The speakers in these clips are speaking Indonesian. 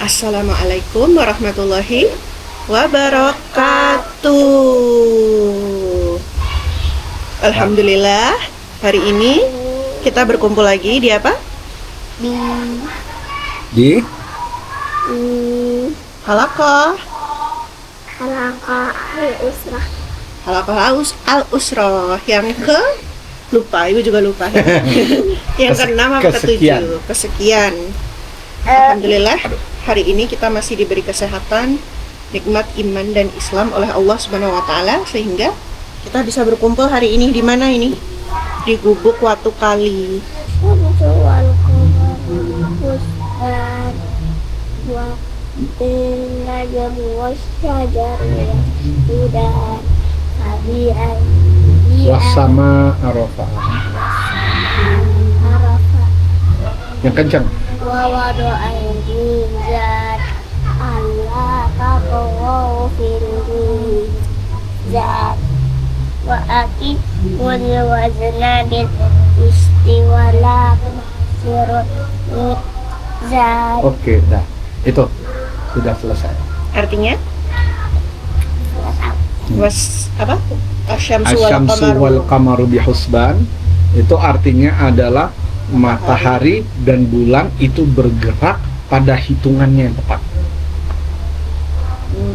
Assalamualaikum warahmatullahi wabarakatuh. Alhamdulillah, hari ini kita berkumpul lagi di apa? Di Halaqah Al-Usrah. Halaqah al-Usrah yang ke lupa, ibu juga lupa ya. Yang ke-6 atau kesekian. ke-7 kesekian. Alhamdulillah, hari ini kita masih diberi kesehatan, nikmat iman dan Islam oleh Allah Subhanahu wa taala sehingga kita bisa berkumpul hari ini di mana ini? Di Gubuk Watu Kali. wasama Arafah. Yang kencang. Allah taqaw fil mizan wa aqimul wazna bil istiwala sirut mizan. Oke, dah. Itu sudah selesai. Artinya was apa? Asyamsu Asyamsu wal qamaru bihusban. Itu artinya adalah matahari dan bulan itu bergerak pada hitungannya yang tepat.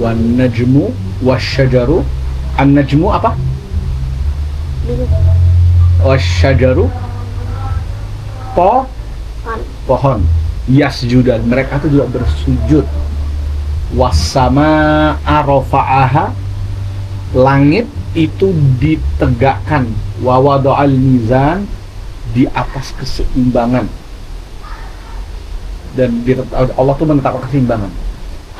Wan najmu wasyajaru. An najmu apa? Wasyajaru pohon. Yasjudan, mereka itu juga bersujud. Wasama arafa'aha, langit itu ditegakkan. Wa wada'al mizan, di atas keseimbangan. Dan Allah tuh menetapkan keseimbangan.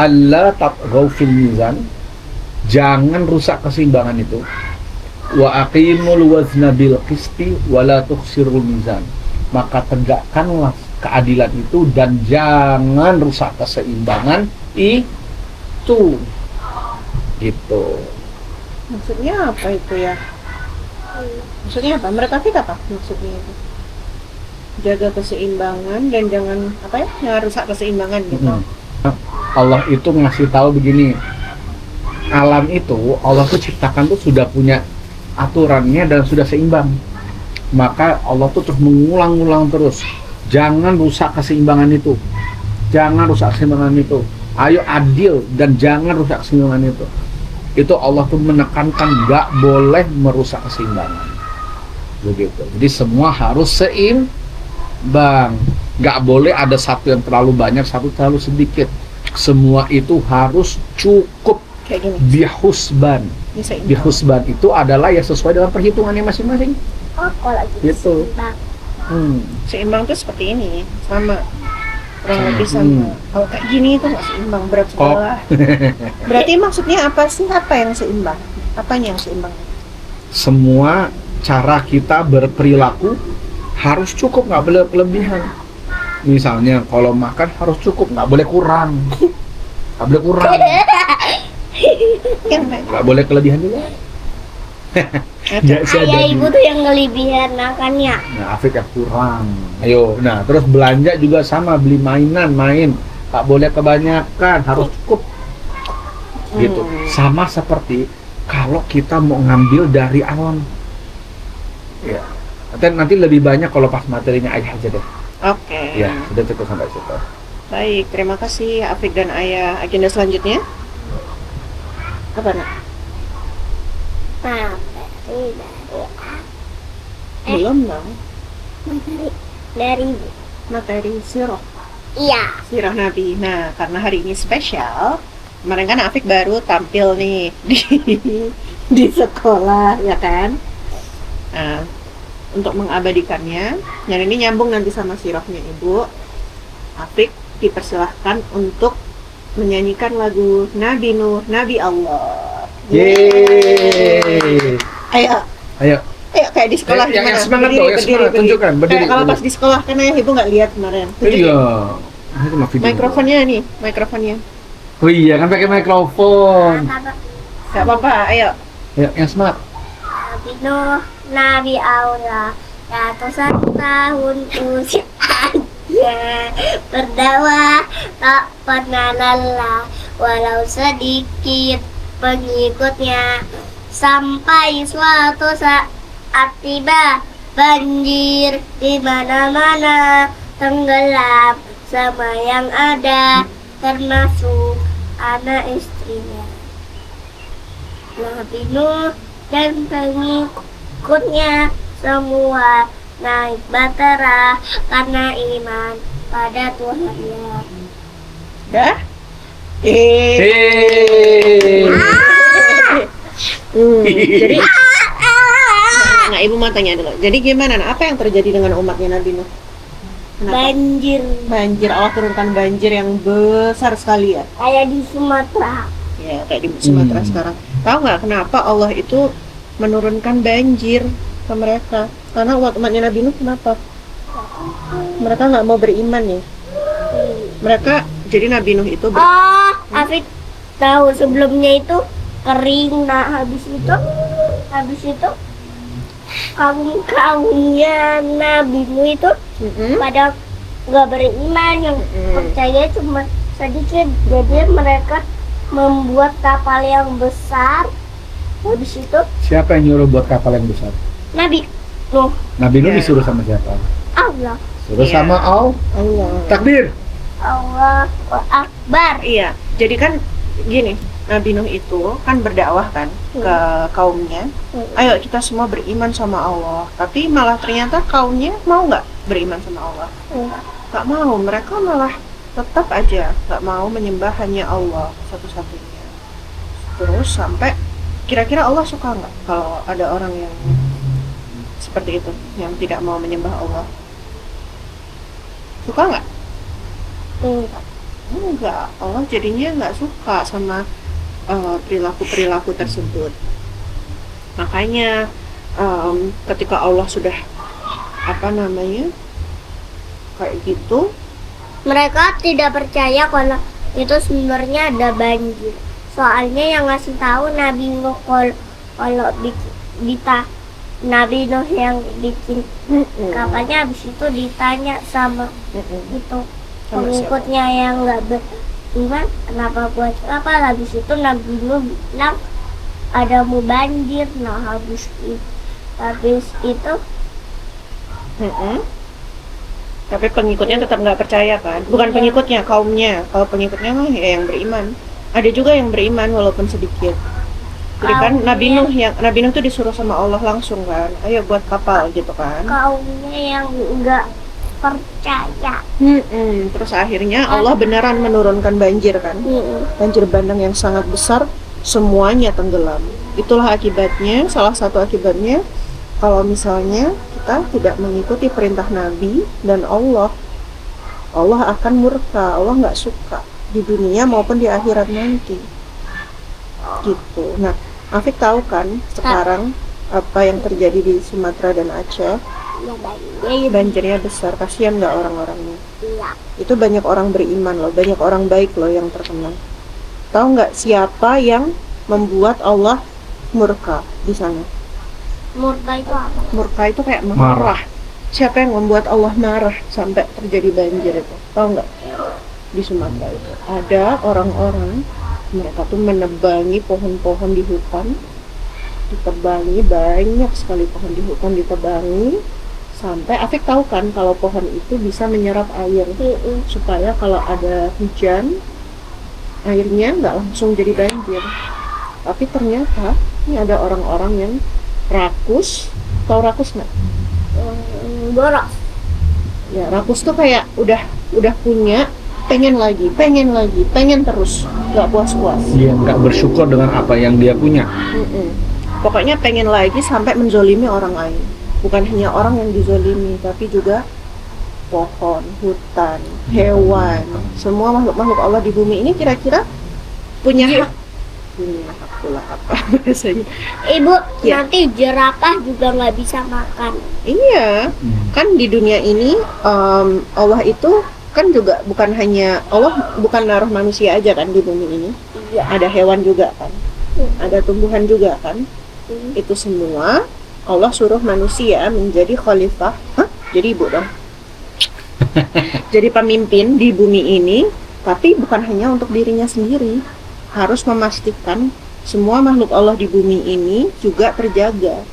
Allah tatghaw fil mizan, jangan rusak keseimbangan itu. Wa aqimul wazna bil qisti wa la tukhsirul mizan, maka tegakkanlah keadilan itu dan jangan rusak keseimbangan itu. Gitu. Maksudnya apa itu ya? Maksudnya apa? Menurut Afik apa maksudnya itu? Jaga keseimbangan dan jangan apa ya? Jangan rusak keseimbangan gitu. Allah itu ngasih tahu begini, alam itu Allah tuh ciptakan tuh sudah punya aturannya dan sudah seimbang. Maka Allah tuh terus mengulang-ulang terus, jangan rusak keseimbangan itu, jangan rusak keseimbangan itu. Ayo adil dan jangan rusak keseimbangan itu. Itu Allah tuh menekankan nggak boleh merusak keseimbangan. Begitu. Jadi semua harus seimbang. Nggak boleh ada satu yang terlalu banyak, satu terlalu sedikit. Semua itu harus cukup. Kayak gini. Bihusban. Bihusban itu adalah ya sesuai dengan perhitungannya masing-masing. Kalau lagi Gitu. Seimbang tuh seperti ini, sama. Kurang lebih sama. Kalau kayak gini itu nggak seimbang, berat sebelah. Berarti maksudnya apa sih? Apa yang seimbang? Apanya yang seimbang? Semua cara kita berperilaku harus cukup, nggak boleh kelebihan. Misalnya kalau makan harus cukup, nggak boleh kurang. Nggak boleh kurang. Nggak boleh kelebihan juga. ayah ibu tuh yang kelebihan makannya. Nah, Afik yang kurang. Ayo, nah terus belanja juga sama, beli mainan, nggak boleh kebanyakan, harus cukup. Gitu. Sama seperti kalau kita mau ngambil dari alam. Ya. Nanti lebih banyak kalau pas materinya ayah aja deh. Oke. Ya, sudah cukup sampai situ. Baik, terima kasih Afik dan Ayah. Agenda selanjutnya apa nak? Belum dong. Dari Materi sirah. iya. Sirah Nabi. Nah, karena hari ini spesial, kemarin kan Afik baru tampil nih di sekolah, ya kan? Nah, untuk mengabadikannya, yang ini nyambung nanti sama sirahnya Ibu. Afik dipersilahkan untuk menyanyikan lagu Nabi Nuh, Nabi Allah. Yeay. Ayo, Ayo. kayak di sekolah Yang gimana? semangat tuh, yang semangat, tunjukkan, berdiri, Kayak kalau berdiri. pas di sekolah kan Ayah Ibu nggak lihat kemarin. Tunjukin. Iya. Itu mah video. Mikrofonnya nih, mikrofonnya. Oh iya, kan pakai mikrofon. Gak apa-apa, ayo. Ya, yang semangat. Nabi Nuh, Nabi Allah, 101 tahun usianya. berdakwah tak pernah lelah, walau sedikit pengikutnya. Sampai suatu saat tiba banjir di mana-mana, tenggelam sama yang ada, termasuk anak istrinya. Nabi Nuh dan pengikutnya semua naik bahtera karena iman pada Tuhannya. Dah? Hei. Jadi nah ibu mau tanya dulu. Jadi gimana? Nah, apa yang terjadi dengan umatnya Nabi Nuh? Kenapa? Banjir Banjir, Allah turunkan banjir yang besar sekali ya. kayak di Sumatera. Ya kayak di Sumatera sekarang. Tahu nggak kenapa Allah itu menurunkan banjir ke mereka? Karena umatnya Nabi Nuh kenapa? Mereka nggak mau beriman ya. Mereka jadi Nabi Nuh itu Oh, Afid tahu sebelumnya itu kering. Nah, habis itu kaum-kaumnya Nabi Nuh itu pada nggak beriman, yang percaya cuma sedikit. Jadi mereka membuat kapal yang besar. Habis itu Siapa yang nyuruh buat kapal yang besar? Nabi Nuh, Nabi Nuh Ya. disuruh sama siapa? Allah, Suruh Iya. sama Allah. takdir. Allahu Akbar. Iya, jadi kan gini, Nabi Nuh itu kan berdakwah kan ke kaumnya. Ayo kita semua beriman sama Allah. Tapi malah ternyata kaumnya mau nggak beriman sama Allah? Nggak mau. Mereka malah tetap aja nggak mau menyembah hanya Allah satu-satunya. Terus sampai kira-kira Allah suka nggak kalau ada orang yang seperti itu, yang tidak mau menyembah Allah? Suka nggak? Enggak, Allah jadinya nggak suka sama perilaku-perilaku tersebut. Makanya ketika Allah sudah kayak gitu, Mereka tidak percaya kalau itu sebenarnya ada banjir. Soalnya yang ngasih tahu Nabi Nuh kalau Nabi Nuh yang bikin kapalnya, habis itu ditanya sama itu Sama pengikutnya yang nggak beriman, kenapa buat kapal? Habis itu Nabi Nuh bilang ada mau banjir. Nah, habis itu tapi pengikutnya tetap nggak percaya kan? Bukan Iya. pengikutnya, kaumnya. Kalau pengikutnya mah ya yang beriman. Ada juga yang beriman walaupun sedikit. Jadi kan Kaumnya. Nabi Nuh tuh disuruh sama Allah langsung kan, ayo buat kapal gitu kan. kaumnya yang nggak percaya. Terus akhirnya Allah beneran menurunkan banjir kan, banjir bandang yang sangat besar, semuanya tenggelam. Itulah akibatnya, salah satu akibatnya kalau misalnya kita tidak mengikuti perintah Nabi dan Allah akan murka, Allah nggak suka di dunia maupun di akhirat nanti. Gitu. Nah, Afik tahu kan sekarang apa yang terjadi di Sumatera dan Aceh? Ya banjir. Banjirnya besar, kasihan nggak orang-orangnya? Iya. Itu banyak orang beriman loh, banyak orang baik loh yang terkena. Tahu nggak siapa yang membuat Allah murka di sana? Murka itu apa? Murka itu kayak Marah. marah. Siapa yang membuat Allah marah sampai terjadi banjir itu? Tahu nggak? Di Sumatera itu ada orang-orang, mereka tuh menebangi pohon-pohon di hutan, ditebangi, banyak sekali pohon di hutan ditebangi, sampai Afik tahu kan kalau pohon itu bisa menyerap air supaya kalau ada hujan airnya nggak langsung jadi banjir. Tapi ternyata ini ada orang-orang yang rakus. Tahu rakus nggak? Boros. Ya, rakus tuh kayak udah punya, pengen lagi, pengen terus, nggak puas-puas. Dia nggak bersyukur dengan apa yang dia punya. Pokoknya pengen lagi sampai menzolimi orang lain. Bukan hanya orang yang dizolimi, tapi juga pohon, hutan, hewan, semua makhluk-makhluk Allah di bumi ini kira-kira punya hak. Punya hak pula apa bahasanya? Ibu, Ya. nanti jerapah juga nggak bisa makan. Iya, kan di dunia ini Allah itu kan juga bukan hanya Allah, bukan naruh manusia aja kan di bumi ini. Iya. Ada hewan juga kan, ada tumbuhan juga kan. Itu semua Allah suruh manusia menjadi khalifah. Jadi ibu dong. Jadi pemimpin di bumi ini, tapi bukan hanya untuk dirinya sendiri, harus memastikan semua makhluk Allah di bumi ini juga terjaga.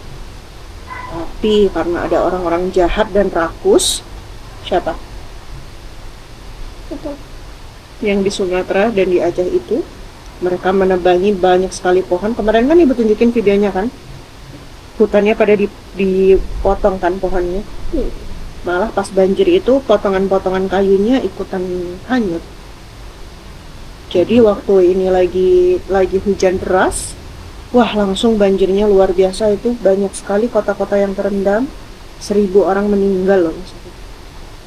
Tapi karena ada orang-orang jahat dan rakus, siapa? Itu. Yang di Sumatera dan di Aceh itu, mereka menebangi banyak sekali pohon. Kemarin kan ibu tunjukin videonya kan, hutannya pada dipotong kan pohonnya. Malah pas banjir itu potongan-potongan kayunya ikutan hanyut. Jadi waktu ini lagi hujan deras, wah langsung banjirnya luar biasa. Itu banyak sekali kota-kota yang terendam, 1.000 orang meninggal loh maksudnya.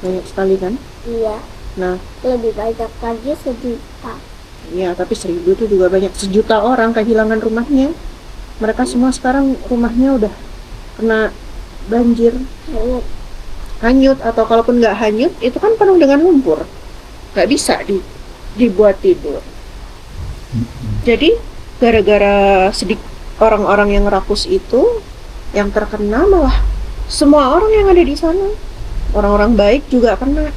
Banyak sekali kan. Iya, Nah lebih banyak lagi 1 juta. ya, tapi 1.000 itu juga banyak. 1 juta orang kehilangan rumahnya. Mereka semua sekarang rumahnya udah kena banjir, hanyut, atau kalaupun nggak hanyut, itu kan penuh dengan lumpur. Nggak bisa dibuat tidur. Jadi gara-gara sedikit orang-orang yang rakus itu, yang terkena malah semua orang yang ada di sana. Orang-orang baik juga kena,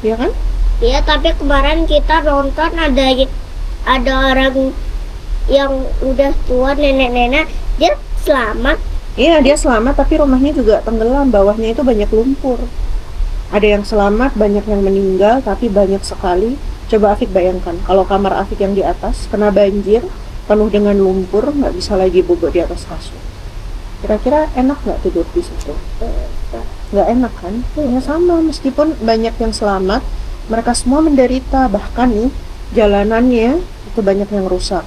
ya kan? Iya, tapi kemarin kita nonton ada orang yang udah tua, nenek-nenek, dia selamat. Iya, dia selamat, tapi rumahnya juga tenggelam, bawahnya itu banyak lumpur. Ada yang selamat, banyak yang meninggal, tapi banyak sekali. Coba Afik bayangkan, kalau kamar Afik yang di atas kena banjir, penuh dengan lumpur, nggak bisa lagi bobok di atas kasur. Kira-kira enak nggak tidur di situ? Nggak enak kan? Ya sama, meskipun banyak yang selamat, mereka semua menderita. Bahkan nih, jalanannya itu banyak yang rusak.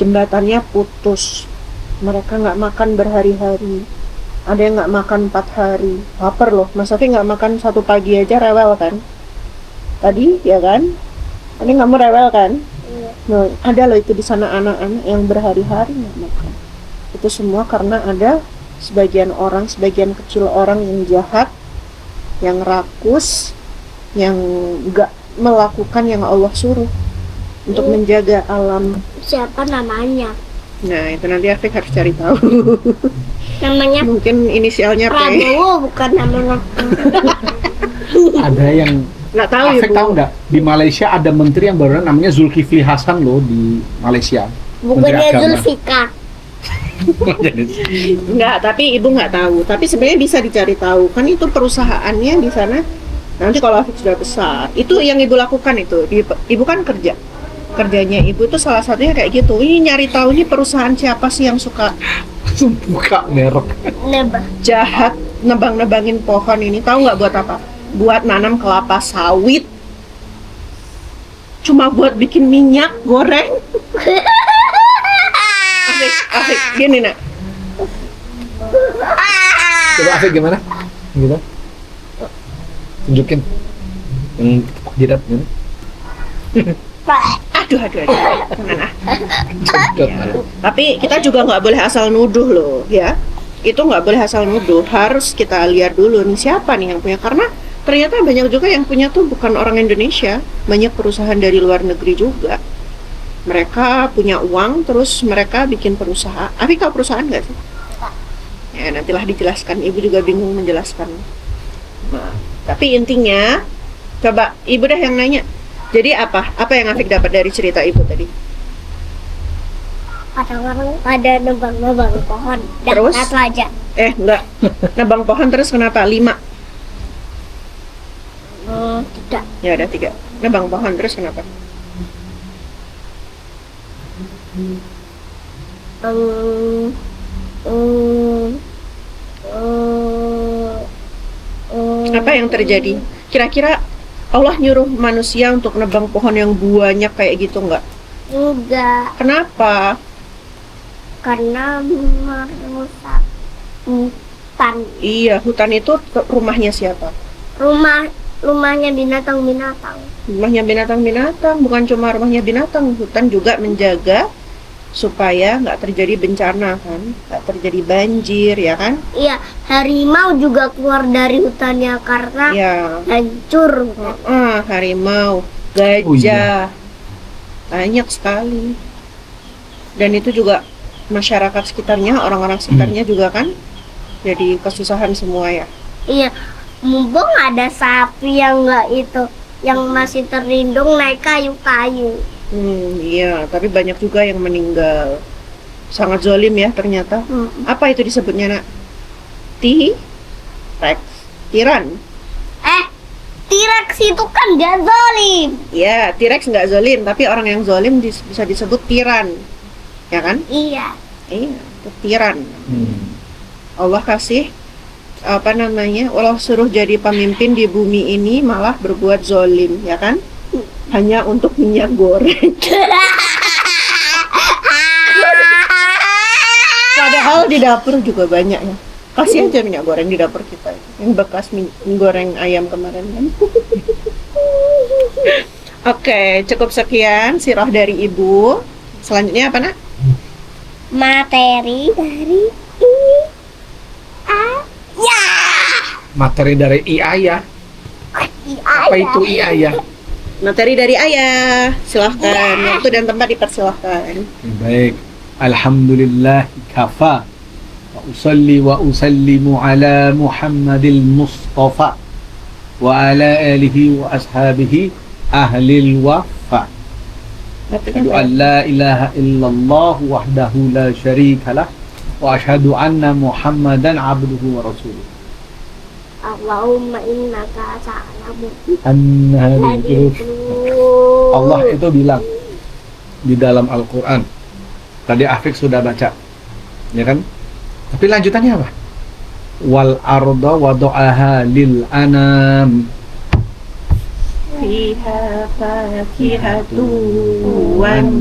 Jembatannya putus. Mereka nggak makan berhari-hari. Ada yang nggak makan 4 hari. Lapar loh. Mas Afi nggak makan 1 pagi aja rewel kan? Tadi, ya kan? Tadi kamu rewel kan? Iya. Nah, ada loh itu di sana anak-anak yang berhari-hari nggak makan. Itu semua karena ada sebagian kecil orang yang jahat, yang rakus, yang nggak melakukan yang Allah suruh untuk menjaga alam. Siapa namanya? Nah, itu nanti Afik harus cari tahu. Namanya Mungkin inisialnya P. Prabowo, bukan namanya. Ada yang Nggak tahu ya, Afek Bu. tahu nggak? Di Malaysia ada menteri yang baru namanya Zulkifli Hasan loh di Malaysia. Bukannya Menteri Agama. Zulfikar. Nggak, tapi ibu nggak tahu. Tapi sebenarnya bisa dicari tahu. Kan itu perusahaannya di sana. Nanti kalau Afik sudah besar, itu yang ibu lakukan itu. Ibu kan kerjanya ibu itu salah satunya kayak gitu. Ini nyari tahu nih perusahaan siapa sih yang suka Buka merek. Nebah. jahat nebang-nebangin pohon ini. Tahu nggak buat apa? Buat nanam kelapa sawit. Cuma buat bikin minyak goreng. Afik, gini nak. Coba Afek gimana? Gitu. Tunjukin yang jidat gini. Aduh. Jangan ah. Jedot. Tapi kita juga nggak boleh asal nuduh loh, ya. Itu nggak boleh asal nuduh. Harus kita lihat dulu nih siapa nih yang punya. Karena ternyata banyak juga yang punya tuh bukan orang Indonesia. Banyak perusahaan dari luar negeri juga. Mereka punya uang, terus mereka bikin perusahaan. Tapi tahu perusahaan nggak sih? Ya, nantilah dijelaskan. Ibu juga bingung menjelaskan. Nah, tapi intinya, coba ibu dah yang nanya. Jadi apa? Apa yang Afik dapat dari cerita ibu tadi? Ada orang pada nebang-nebang pohon. Terus? Dapat aja. Enggak. Nebang pohon terus kenapa? 5. Tidak. Ya ada 3. Nebang pohon terus kenapa? Apa yang terjadi? Kira-kira Allah nyuruh manusia untuk nebang pohon yang banyak kayak gitu nggak? Enggak, Kenapa? karena merusak hutan. Iya, hutan itu rumahnya siapa? Rumahnya binatang-binatang. Rumahnya binatang-binatang, bukan cuma rumahnya binatang. Hutan juga menjaga supaya nggak terjadi bencana kan, nggak terjadi banjir, ya kan? Iya, harimau juga keluar dari hutannya karena Ya, hancur. harimau, gajah, Oh, iya. banyak sekali. Dan itu juga masyarakat sekitarnya, orang-orang sekitarnya juga kan jadi kesusahan semua ya. Iya, mumpung ada sapi yang nggak itu, yang masih terlindung naik kayu-kayu. Iya, tapi banyak juga yang meninggal. Sangat zalim ya ternyata. Apa itu disebutnya, Nak? T-Rex, tiran. T-Rex itu kan gak zalim. Ya, T-Rex nggak zalim, tapi orang yang zalim bisa disebut tiran. Ya kan? Iya. Iya, itu tiran. Allah kasih Allah suruh jadi pemimpin di bumi ini malah berbuat zalim, ya kan? Hanya untuk minyak goreng. Padahal di dapur juga banyak ya. Kasih aja minyak goreng di dapur kita. Yang bekas goreng ayam kemarin kan. Oke, cukup sekian sirah dari Ibu. Selanjutnya apa, Nak? Materi dari ya. Materi dari Ayah. Apa itu Ayah? Materi dari Ayah. Silahkan. Waktu dan tempat dipersilahkan. Baik. Alhamdulillah kafa. Wa usalli wa usallimu ala Muhammadil Mustafa wa ala alihi wa ashabihi ahlil wafa. Asyhadu an la ilaha illallah wahdahu la syarika lah wa asyhadu anna Muhammadan abduhu wa rasuluh. Allahumma innaka ta'lamu. Allah itu bilang di dalam Al-Quran. Tadi Afik sudah baca, ya kan? Tapi lanjutannya apa? Wal arda wada'aha lil anam. Fiha fakihatu wan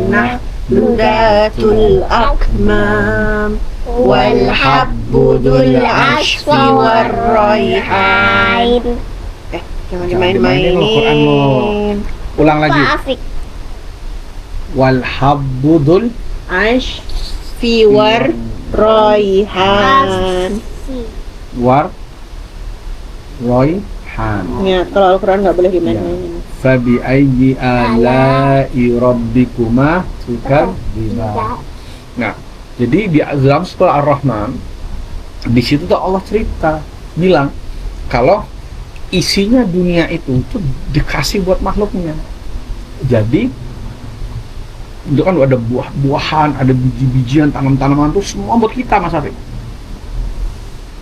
nahlu datul akmam wal habbu dul ashfi war raihan. Jangan dimain-mainin. Al-Quran ulang lagi. Pak Afik. Wal habbu dul Ashfi war raihan. war raihan. Ya, kalau Al-Quran nggak boleh dimain-mainin. Fabi ayyi ala'i rabbikuma tukadziban. Nah, jadi di dalam surah Ar-Rahman di situ tuh Allah cerita bilang kalau isinya dunia itu tuh dikasih buat makhluknya. Jadi itu kan ada buah-buahan, ada biji-bijian, tanaman-tanaman tuh semua buat kita, Mas Arif.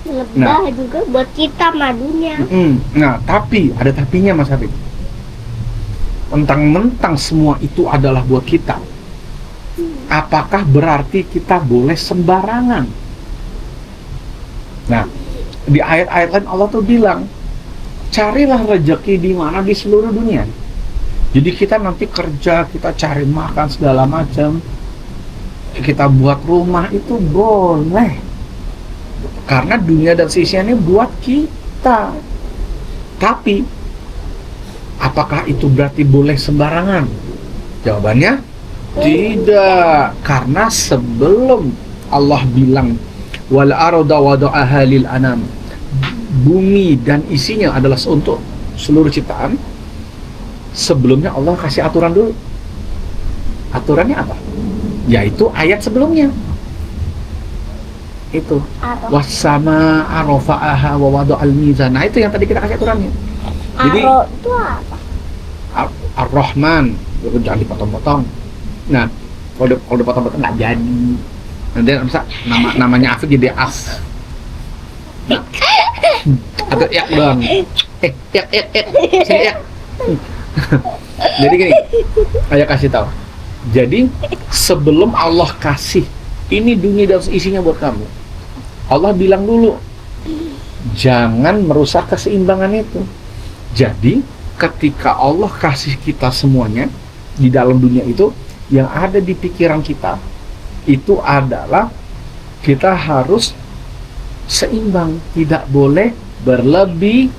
Lebah juga buat kita madunya. Nah, tapi ada tapinya, Mas Arif. Mentang-mentang semua itu adalah buat kita, apakah berarti kita boleh sembarangan? Nah, di ayat-ayat lain Allah tuh bilang, carilah rezeki di mana di seluruh dunia. Jadi kita nanti kerja, kita cari makan segala macam, kita buat rumah itu boleh, karena dunia dan seisinya buat kita. Tapi apakah itu berarti boleh sembarangan? Jawabannya tidak, karena sebelum Allah bilang wal arda wada'aha lil anam, bumi dan isinya adalah untuk seluruh ciptaan, sebelumnya Allah kasih aturan dulu. Aturannya apa? Yaitu ayat sebelumnya. Itu wasama arafa'aha wa wada'al mizan. Nah, itu yang tadi kita kasih aturannya. Jadi itu apa? Ar-Rahman, jangan dipotong-potong. Nah, kalau dipotong-potong nggak jadi. Nanti namanya Afik jadi Af. Nah, atau yak doang. Yak. Sini yak. Jadi gini, saya kasih tahu. Jadi sebelum Allah kasih ini dunia dan isinya buat kamu, Allah bilang dulu jangan merusak keseimbangan itu. Jadi ketika Allah kasih kita semuanya di dalam dunia itu, yang ada di pikiran kita itu adalah kita harus seimbang, tidak boleh berlebihan.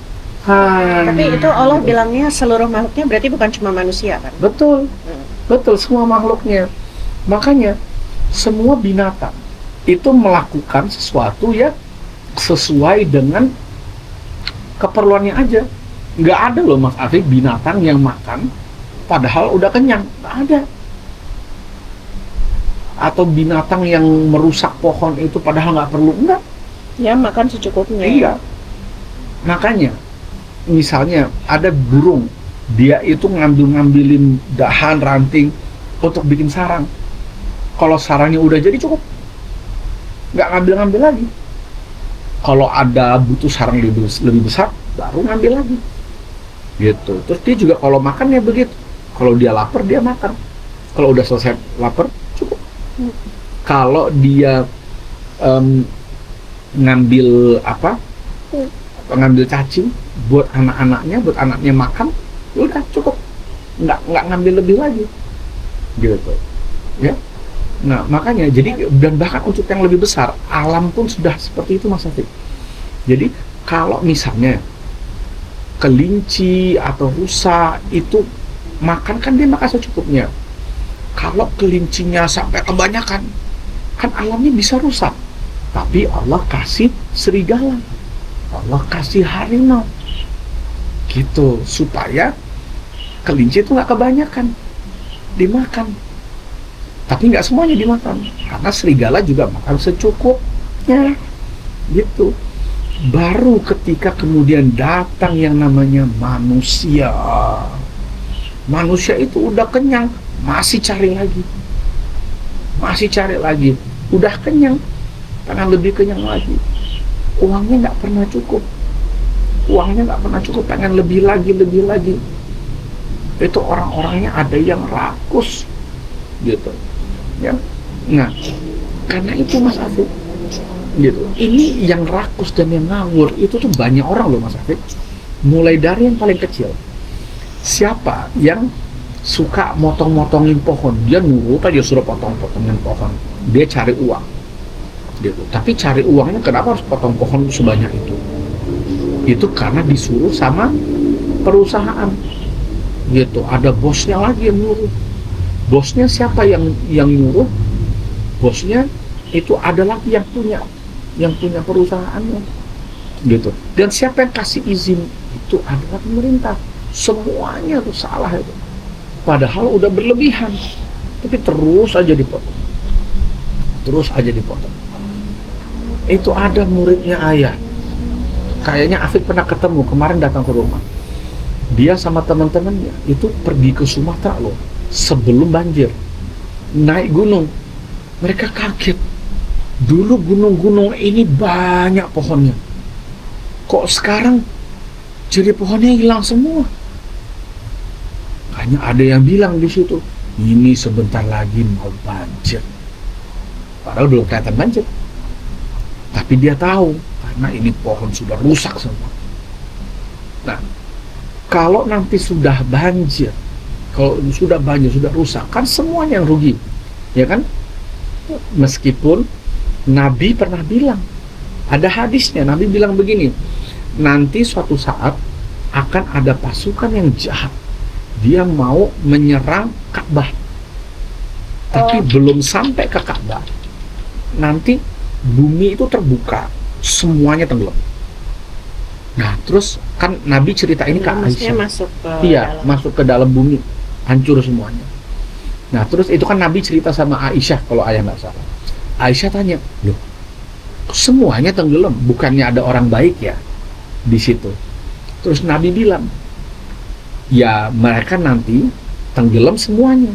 Tapi itu Allah bilangnya seluruh makhluknya, berarti bukan cuma manusia kan? Betul, betul, semua makhluknya. Makanya semua binatang itu melakukan sesuatu ya sesuai dengan keperluannya aja. Nggak ada loh Mas Afif binatang yang makan padahal udah kenyang, nggak ada. Atau binatang yang merusak pohon itu padahal nggak perlu, enggak. Ya makan secukupnya. Iya. Makanya misalnya ada burung, dia itu ngambilin dahan ranting untuk bikin sarang. Kalau sarangnya udah jadi cukup, nggak ngambil lagi. Kalau ada butuh sarang lebih besar, baru ngambil lagi. Gitu. Terus dia juga kalau makan ya begitu. Kalau dia lapar dia makan. Kalau udah selesai lapar cukup. Kalau dia ngambil ngambil cacing buat anaknya makan, ya udah cukup, nggak ngambil lebih lagi, gitu, ya. Nah makanya jadi, dan bahkan untuk yang lebih besar, alam pun sudah seperti itu Mas Afiq. Jadi kalau misalnya kelinci atau rusa itu makan, kan dia makan secukupnya. Kalau kelincinya sampai kebanyakan, kan alamnya bisa rusak. Tapi Allah kasih serigala, Allah kasih harimau, gitu, supaya kelinci itu nggak kebanyakan dimakan. Tapi nggak semuanya dimakan, karena serigala juga makan secukupnya, gitu. Baru ketika kemudian datang yang namanya manusia, manusia itu udah kenyang, masih cari lagi, udah kenyang, pengen lebih kenyang lagi. Uangnya nggak pernah cukup, pengen lebih lagi. Itu orang-orangnya ada yang rakus, gitu, ya. Nah, karena itu Mas Afiq, gitu. Ini yang rakus dan yang ngawur itu tuh banyak orang loh Mas Afiq. Mulai dari yang paling kecil, siapa yang suka motong-motongin pohon, dia nurut aja suruh potong-potongin pohon, dia cari uang, gitu. Tapi cari uangnya kenapa harus potong pohon sebanyak itu? Itu karena disuruh sama perusahaan, gitu. Ada bosnya lagi yang nyuruh. Bosnya siapa yang nyuruh? Bosnya itu ada lagi yang punya perusahaannya, gitu. Dan siapa yang kasih izin? Itu adalah pemerintah. Semuanya tuh salah itu. Padahal udah berlebihan, tapi terus aja dipotong. Itu ada muridnya ayah, kayaknya Afiq pernah ketemu, kemarin datang ke rumah. Dia sama teman-temannya itu pergi ke Sumatera loh, sebelum banjir, naik gunung. Mereka kaget, dulu gunung-gunung ini banyak pohonnya, kok sekarang jadi pohonnya hilang semua. Hanya ada yang bilang di situ, ini sebentar lagi mau banjir. Padahal belum kelihatan banjir, tapi dia tahu karena ini pohon sudah rusak semua. Nah, kalau nanti sudah banjir, sudah rusak, kan semuanya yang rugi, ya kan? Meskipun Nabi pernah bilang, ada hadisnya, Nabi bilang begini, nanti suatu saat akan ada pasukan yang jahat, dia mau menyerang Ka'bah, tapi belum sampai ke Ka'bah, nanti bumi itu terbuka, semuanya tenggelam. Nah, terus kan Nabi cerita ini ke Aisyah. Masuk ke dalam bumi, hancur semuanya. Nah, terus itu kan Nabi cerita sama Aisyah, kalau ayah nggak salah. Aisyah tanya, loh, semuanya tenggelam, bukannya ada orang baik ya di situ? Terus Nabi bilang, ya mereka nanti tenggelam semuanya,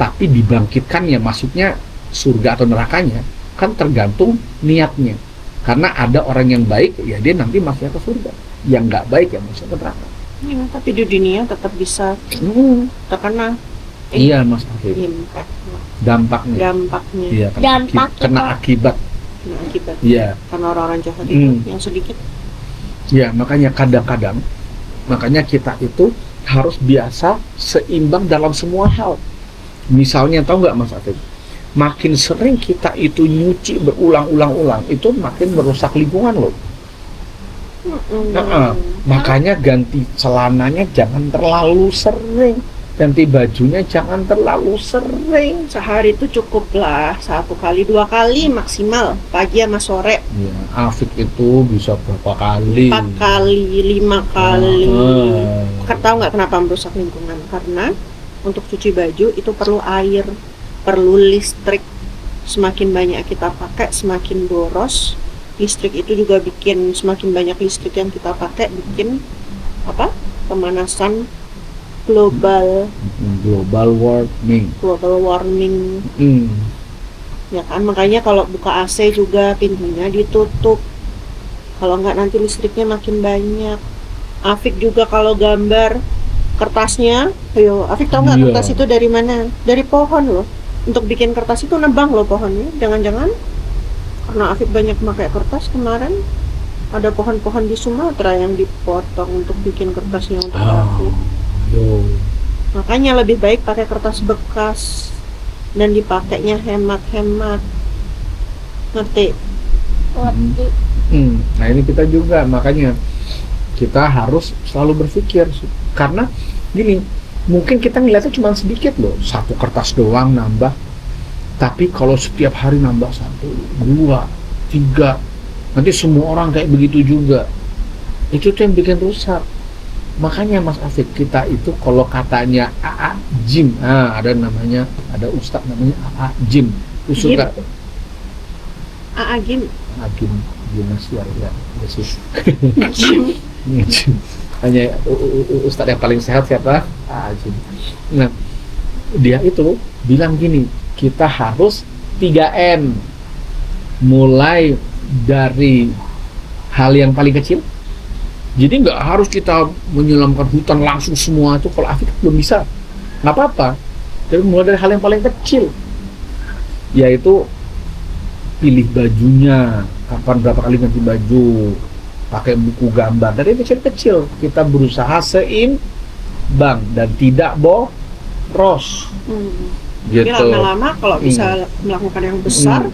tapi dibangkitkannya, maksudnya surga atau nerakanya, kan tergantung niatnya. Karena ada orang yang baik, ya dia nanti masuknya ke surga. Yang nggak baik ya masuk ke neraka. Ya, tapi di dunia tetap bisa terkena. Iya Mas Afiq. Dampaknya. Iya, kena akibat. Iya. Karena orang-orang jahat itu yang sedikit. Ya, makanya kadang-kadang, kita itu harus biasa seimbang dalam semua hal. Misalnya, tahu nggak Mas Afiq? Makin sering kita itu nyuci berulang-ulang, itu makin merusak lingkungan loh. Makanya ganti celananya jangan terlalu sering, ganti bajunya jangan terlalu sering. Sehari itu cukuplah 1 kali 2 kali maksimal, pagi sama sore. Ya, Afiq itu bisa berapa kali? 4 kali, 5 kali. Tahu nggak kenapa merusak lingkungan? Karena untuk cuci baju itu perlu air, perlu listrik. Semakin banyak kita pakai, semakin boros, Listrik itu juga bikin semakin banyak listrik yang kita pakai bikin apa? Pemanasan global Global warming. Hmm. ya kan, makanya kalau buka AC juga pintunya ditutup, kalau nggak nanti listriknya makin banyak. Afik juga kalau gambar kertasnya, ayo Afik tahu nggak Iya. kertas itu dari mana? Dari pohon loh. Untuk bikin kertas itu nebang loh pohonnya. Jangan-jangan karena Afik banyak pakai kertas kemarin, ada pohon-pohon di Sumatera yang dipotong untuk bikin kertasnya untuk Afik. Yo. Makanya lebih baik pakai kertas bekas dan dipakainya hemat-hemat. Ngerti? Ngerti. Nah ini kita juga, makanya kita harus selalu berpikir, karena gini, mungkin kita ngeliatnya cuma sedikit loh, satu kertas doang nambah, tapi kalau setiap hari nambah 1, 2, 3, nanti semua orang kayak begitu juga, itu tuh yang bikin rusak. Makanya Mas Afik, kita itu kalau katanya AA Jim, ada ustaz namanya AA Jim, itu suka Agim. AA Jim Gimnasiar ya, Yesus. Jim. Hanya ustaz yang paling sehat siapa? AA Jim. Nah, dia itu bilang gini, kita harus 3M, mulai dari hal yang paling kecil. Jadi nggak harus kita menyelamkan hutan langsung semua itu. Kalau Afik belum bisa, nggak apa-apa. Tapi mulai dari hal yang paling kecil, yaitu pilih bajunya, kapan berapa kali ganti baju, pakai buku gambar. Dari kecil-kecil kita berusaha seimbang dan tidak boros. Jadi Gitu. lama-lama kalau bisa melakukan yang besar,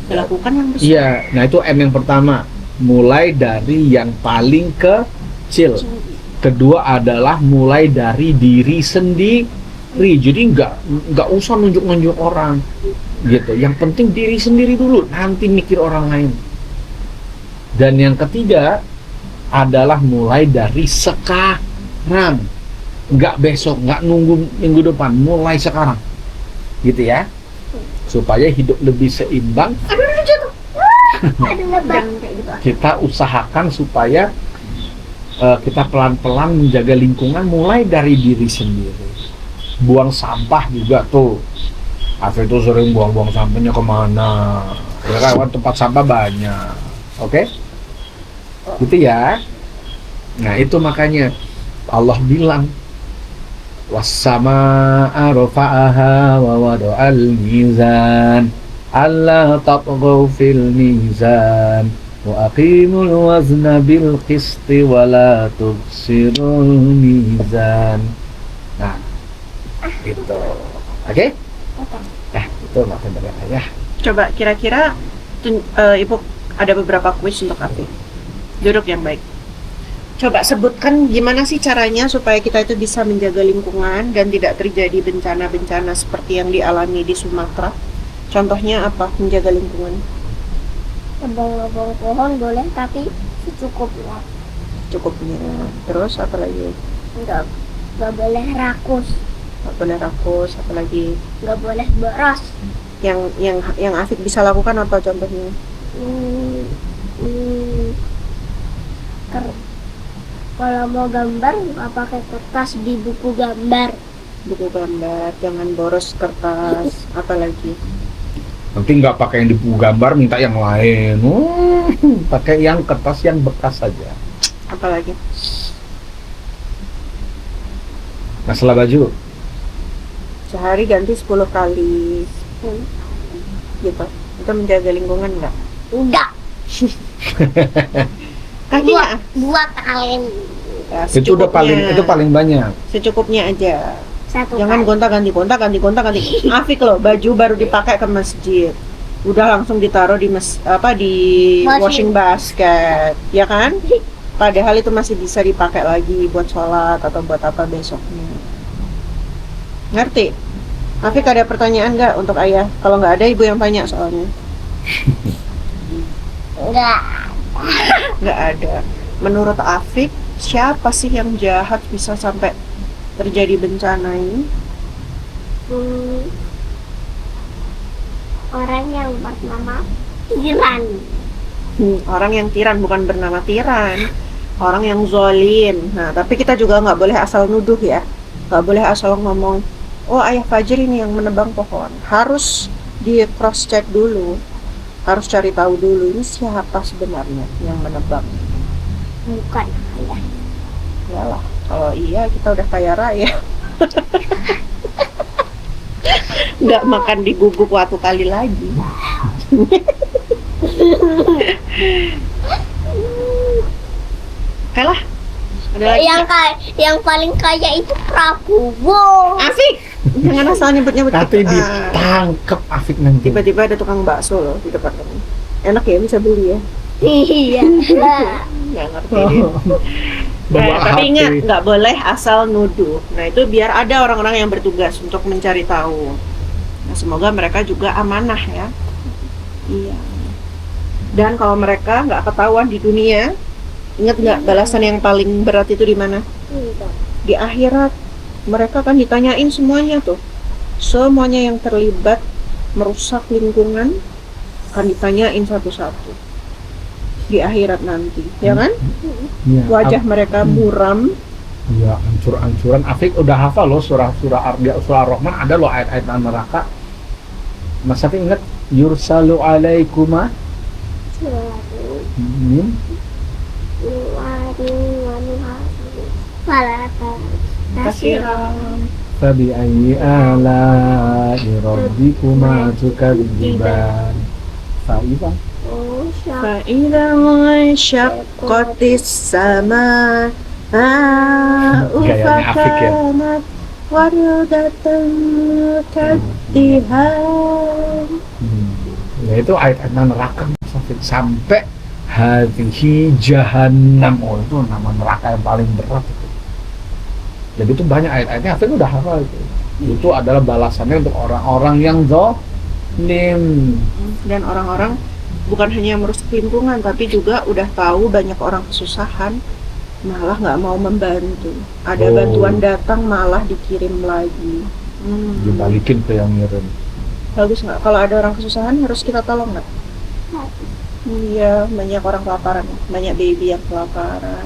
dilakukan yang besar. Iya, nah itu M yang pertama. Mulai dari yang paling kecil. Kedua adalah mulai dari diri sendiri. Jadi nggak usah nunjuk-nunjuk orang, gitu. Yang penting diri sendiri dulu, nanti mikir orang lain. Dan yang ketiga adalah mulai dari sekarang, nggak besok, nggak nunggu minggu depan, mulai sekarang, gitu ya, supaya hidup lebih seimbang. Ada lebat. Kita usahakan supaya kita pelan-pelan menjaga lingkungan mulai dari diri sendiri. Buang sampah juga tuh. Afif itu sering buang-buang sampahnya kemana? Ya kan, tempat sampah banyak. Oke? Gitu ya. Nah itu makanya Allah bilang, was-samaa'a rafa'aha wa wada'al mizan alla tatghaw fil mizan wa aqimul wazna bil qisti wa la tuksirul mizan. Nah, gitu. Oke? Nah, itu materi ya. Coba kira-kira Ibu ada beberapa kuis untuk Afif. Duduk yang baik. Coba sebutkan gimana sih caranya supaya kita itu bisa menjaga lingkungan dan tidak terjadi bencana-bencana seperti yang dialami di Sumatera. Contohnya apa menjaga lingkungan? Nebang-nebang pohon boleh, tapi secukupnya. Cukupnya. Terus apa lagi? Nggak boleh rakus, Nggak boleh rakus, apa lagi? nggak boleh boros. Yang Afif bisa lakukan apa contohnya? Kalau mau gambar nggak pakai kertas di buku gambar. Buku gambar, jangan boros kertas, apa lagi? Nanti nggak pakai yang di buku gambar, minta yang lain. Pakai yang kertas yang bekas saja. Apa lagi? Masalah baju. Sehari ganti 10 kali. Gitu. Itu menjaga lingkungan nggak? Enggak, Kakinya dua kali. ya, Itu udah paling banyak. secukupnya aja. Satu Jangan kali. gonta-ganti. Afik loh, baju baru dipakai ke masjid, udah langsung ditaruh di di washing basket, ya kan? Padahal itu masih bisa dipakai lagi buat sholat atau buat apa besoknya. Ngerti? Afik ada pertanyaan nggak untuk ayah? Kalau nggak ada, ibu yang tanya soalnya. Enggak. Nggak ada. Menurut Afik, siapa sih yang jahat bisa sampai terjadi bencana ini? Orang yang bernama Ilan. Orang yang tiran, bukan bernama tiran, orang yang zolim. Nah, tapi kita juga nggak boleh asal nuduh ya, nggak boleh asal ngomong, oh ayah Fajr ini yang menebang pohon. Harus di cross check dulu, harus cari tahu dulu ini siapa sebenarnya yang menebang. Bukan ayah. Yalah, kalau iya kita udah kaya raya. Nggak makan di guguk waktu kali lagi. Kalah. Ada lagi nggak? Yang paling kaya itu Prabowo. Asik. Jangan asal nyebut-nyebut. Tapi gitu. ditangkep Afik nanti. Tiba-tiba ada tukang bakso loh di depan kamu. Enak ya, bisa beli ya. Iya. Nggak ngerti deh. Bawa Tapi HP. ingat, nggak boleh asal nuduh. Nah itu biar ada orang-orang yang bertugas untuk mencari tahu. Nah, semoga mereka juga amanah ya. Iya. Dan kalau mereka nggak ketahuan di dunia, ingat nggak balasan yang paling berat itu di mana? Di akhirat. Mereka kan ditanyain semuanya tuh. Semuanya yang terlibat merusak lingkungan akan ditanyain satu-satu. Di akhirat nanti, ya kan? Ya, Wajah mereka muram. ya hancur-hancuran. Afik udah hafal loh surah-surah Ar-Rahman, ada loh ayat-ayat neraka. Mas Afik ingat yursalu alaikuma fabi ayyi ala'i rabbikuma tukadziban. Fa'idah فإذا انشقت السماء Gayanya Afik ya. فكانت وردة كالدهان. Ya itu ayat-ayat neraka Mas Afik. Sampai hadhihi jahannam, oh itu nama neraka yang paling berat itu. Jadi itu banyak ayat-ayatnya Afik udah hafal itu. Itu adalah balasannya untuk orang-orang yang zalim. Dan orang-orang bukan hanya merusak lingkungan, tapi juga udah tahu banyak orang kesusahan, malah nggak mau membantu. Ada Oh. bantuan datang malah dikirim lagi. Dibalikin ke yang ngirim. Bagus nggak? Kalau ada orang kesusahan harus kita tolong nggak? Iya, banyak orang kelaparan, banyak baby yang kelaparan.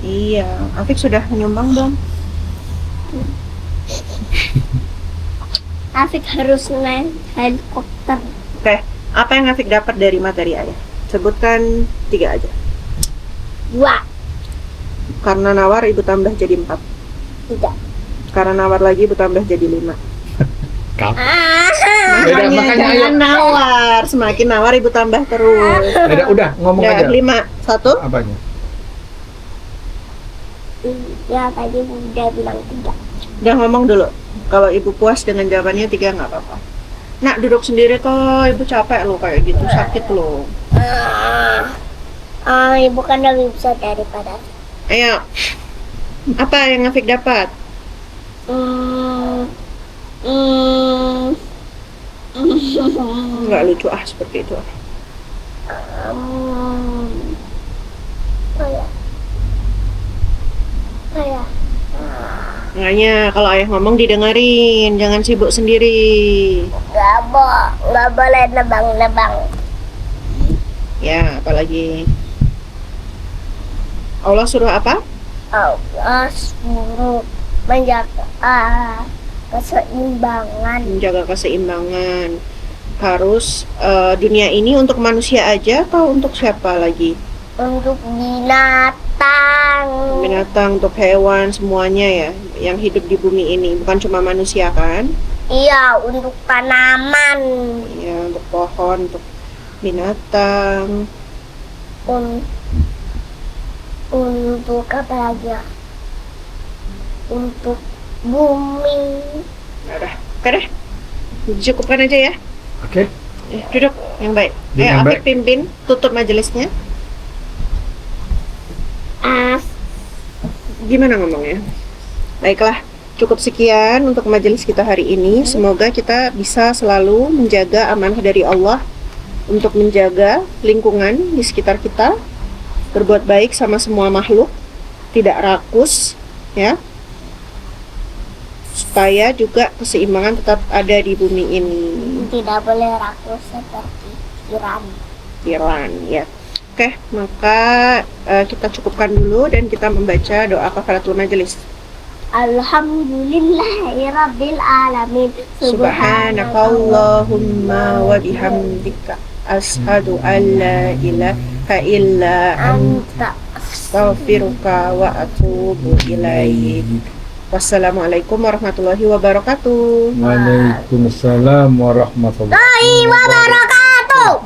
Iya, Afik sudah nyumbang dong. Afik harus naik helikopter. Oke, apa yang Afik dapat dari materi ayah? Sebutkan 3 aja. 2. Karena nawar ibu tambah jadi 4. 3. Karena nawar lagi ibu tambah jadi 5. Kap. Makanya makanya jangan ayo. nawar, semakin nawar ibu tambah terus. Udah ngomong aja. 5, 1. Apanya? Ya tadi udah bilang 3. Udah ngomong dulu. Kalau ibu puas dengan jawabannya 3 nggak apa-apa. Nak duduk sendiri kok, ibu capek loh kayak gitu, sakit loh. Ibu kan lebih besar daripada. Ayo, apa yang Afik dapat? Nggak lucu seperti itu. Makanya kalau ayah ngomong didengerin, jangan sibuk sendiri. Nggak boleh nebang-nebang. Ya, apalagi Allah suruh apa? Allah suruh menjaga keseimbangan. Menjaga keseimbangan. Harus dunia ini untuk manusia aja atau untuk siapa lagi? Untuk binatang. Binatang, untuk hewan, semuanya ya yang hidup di bumi ini, bukan cuma manusia kan? Iya, untuk tanaman. Ya, untuk pohon, untuk binatang. Untuk apa lagi ya? Untuk bumi. Udah, oke deh. Cukupkan aja ya. Oke. Duduk yang baik. Duduk Ayo, yang Afik baik. pimpin, tutup majelisnya. Gimana ngomongnya? Baiklah, cukup sekian untuk majelis kita hari ini. Semoga kita bisa selalu menjaga amanah dari Allah untuk menjaga lingkungan di sekitar kita, berbuat baik sama semua makhluk, tidak rakus, ya, supaya juga keseimbangan tetap ada di bumi ini. Tidak boleh rakus seperti Iran. tahfiran ya. Oke, maka kita cukupkan dulu dan kita membaca doa kafaratul majelis. Alhamdulillahirabbil alamin. Subhanakallahumma wa bihamdika asyhadu an la ilaha illa anta astaghfiruka wa atubu ilaik. Wassalamualaikum warahmatullahi wabarakatuh. Waalaikumsalam warahmatullahi wabarakatuh.